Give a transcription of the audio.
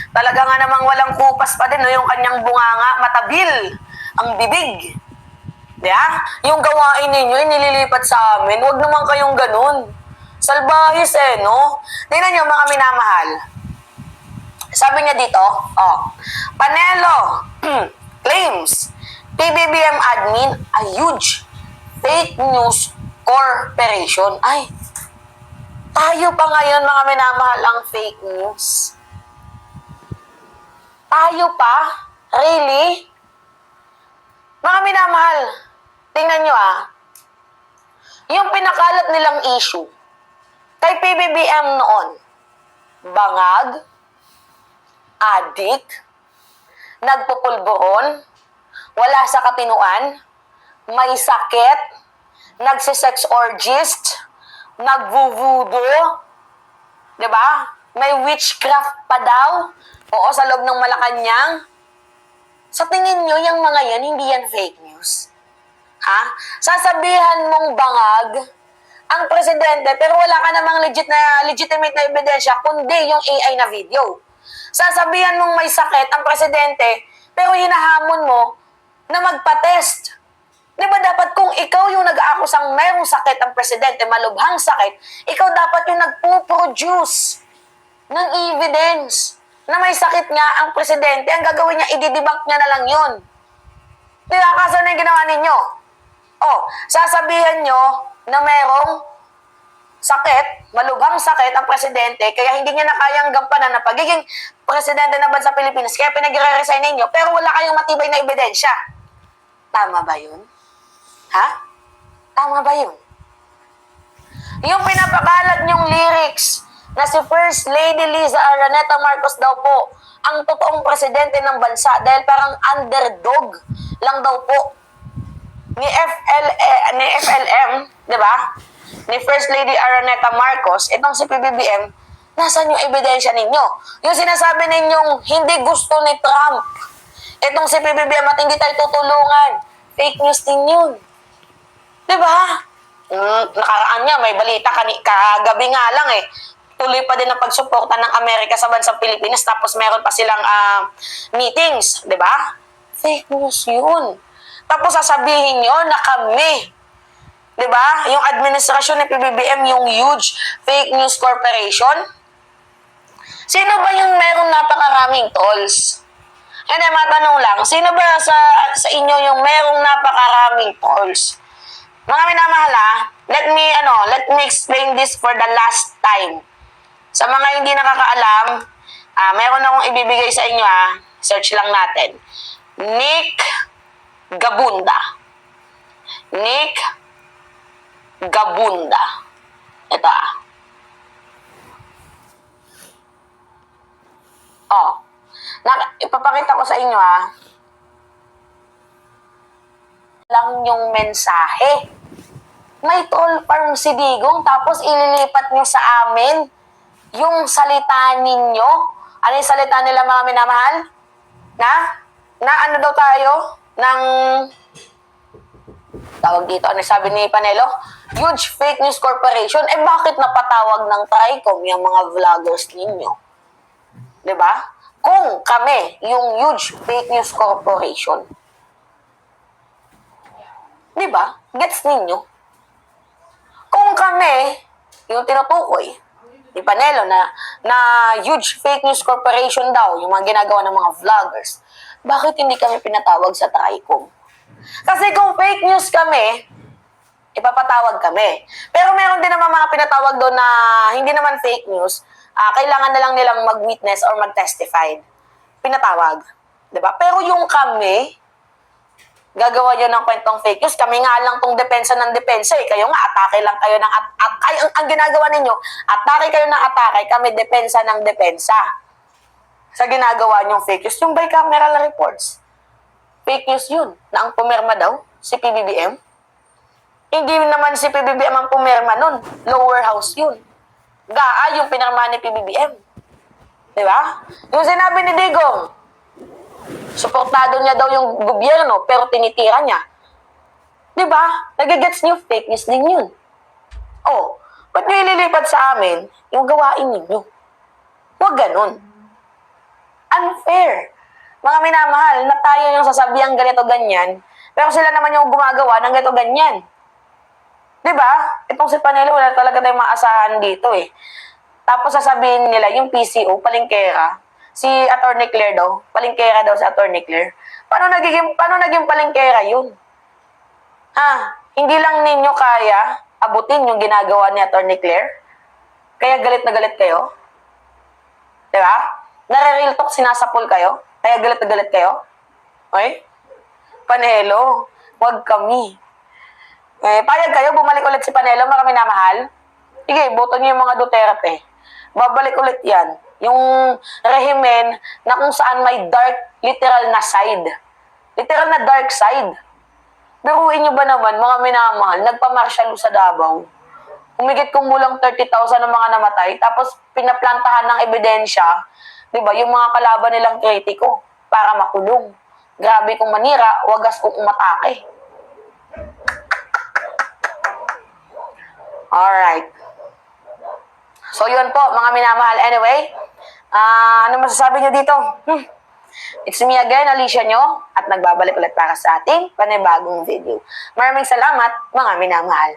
Talaga nga namang walang kupas pa din, no? Yung kanyang bunganga, matabil, ang bibig. Diba? Yung gawain ninyo, inililipat sa amin, huwag naman kayong ganun. Salbahis no? Tingnan nyo, mga minamahal. Sabi niya dito, Panelo claims PBBM admin a huge fake news corporation. Ay, tayo pa ngayon, mga minamahal, ang fake news. Tayo pa? Really? Mga minamahal, tingnan nyo yung pinakalat nilang issue kay PBBM noon, bangag, adik, nagpupulburon, wala sa katinuan, may sakit, nagsisex orgist, nagvuvudo, diba? May witchcraft pa daw, oo, sa loob ng Malacanang. Sa tingin nyo, yung mga yan, hindi yan fake news? Ha? Sasabihan mong bangag ang presidente, pero wala ka namang legitimate na ebidensya, kundi yung AI na video. Sasabihan mong may sakit ang presidente, pero hinahamon mo na magpa-test. Di ba dapat kung ikaw yung nag-aakusang mayroong sakit ang presidente, malubhang sakit, ikaw dapat yung nagpo-produce ng evidence na may sakit nga ang presidente, ang gagawin niya, i-debunk niya na lang yun. Di ba? Kaso na yung ginawa ninyo? Sasabihan nyo na merong sakit, malubhang sakit ang presidente, kaya hindi niya na kayang gampanan na pagiging presidente ng bansa Pilipinas, kaya pinag-resign ninyo, pero wala kayong matibay na ebidensya. Tama ba yun? Ha? Tama ba yun? Yung pinapakalat nyong lyrics na si First Lady Liza Araneta Marcos daw po ang totoong presidente ng bansa dahil parang underdog lang daw po ni FLM, di ba? Ni First Lady Araneta Marcos, itong si PBBM, nasaan yung ebidensya ninyo? Yung sinasabi ninyong hindi gusto ni Trump, itong si PBBM at hindi tayo tutulungan, fake news din yun. Di ba? Nakaraan niya, may balita kagabi nga lang tuloy pa din ang pagsuporta ng Amerika sa bansang Pilipinas, tapos meron pa silang meetings, di ba? Fake news yun. Tapos sasabihin nyo na kami, di ba? Yung administrasyon ng PBBM, yung huge fake news corporation. Sino ba yung merong napakaraming tolls? Matanong lang, sino ba sa inyo yung merong napakaraming tolls? Mga minamahal let me explain this for the last time. Sa mga hindi nakakaalam, meron akong ibibigay sa inyo search lang natin. Nick Gabunda. Nick Gabunda. Ito ipapakita ko sa inyo lang yung mensahe. May troll farm si Digong, tapos ililipat nyo sa amin yung salita ninyo. Ano yung salita nila, mga minamahal? Na ano daw tayo? Tawag dito, ano sabi ni Panelo? Huge fake news corporation. Bakit napatawag ng TRICOM yung mga vloggers ninyo? Diba? Kung kami, yung huge fake news corporation. Diba? Gets ninyo? Kung kami, yung tinutukoy ni Panelo na huge fake news corporation daw, yung mga ginagawa ng mga vloggers, bakit hindi kami pinatawag sa TRICOM? Kasi kung fake news kami, ipapatawag kami. Pero meron din naman mga pinatawag doon na hindi naman fake news, kailangan na lang nilang mag-witness or mag-testify. Pinatawag. Diba? Pero yung kami, gagawa nyo ng kwentong fake news, kami nga lang tong depensa ng depensa Kayo nga, atake lang kayo ng ang ginagawa ninyo, atake kayo ng atake, kami depensa ng depensa. Sa ginagawa nyong fake news, yung bicameral reports. Fake news yun, na ang pumirma daw, si PBBM. Hindi naman si PBBM ang pumirma nun, lower house yun. Yung pinirma ni PBBM. Diba? Yung sinabi ni Digong, suportado niya daw yung gobyerno, pero tinitira niya. Diba? Nagigets niyo, fake news din yun. Ba't niyo ililipat sa amin yung gawain ninyo? Huwag ganun. Unfair. Mga minamahal, na tayo yung sasabihang ganito ganyan, pero sila naman yung gumagawa ng ganito ganyan. Diba? Itong si Panelo, wala talaga tayong maasahan dito eh. Tapos sasabihin nila, yung PCO, palingkera, si Atty. Claire daw, palingkera daw si Atty. Claire. Paano naging palingkera yun? Hindi lang ninyo kaya abutin yung ginagawa ni Atty. Claire? Kaya galit na galit kayo? Diba? Nare-real talk, sinasapul kayo? Kaya galit na galit kayo? Okay? Panelo, wag kami. Payag kayo, bumalik ulit si Panelo, mga minamahal? Sige, boto niyo yung mga Duterte. Babalik ulit yan. Yung rehimen na kung saan may dark, literal na side. Literal na dark side. Biruin nyo ba naman, mga minamahal, nagpa-martial sa Davao. Humigit kumulang 30,000 ng mga namatay, tapos pinaplantahan ng ebidensya, di ba, yung mga kalaban nilang kritiko para makulong. Grabe kung manira, wagas kung umatake. Alright. So yun po, mga minamahal. Anyway, ano masasabi nyo dito? It's me again, Alicia nyo, at nagbabalik ulit para sa ating panibagong video. Maraming salamat, mga minamahal.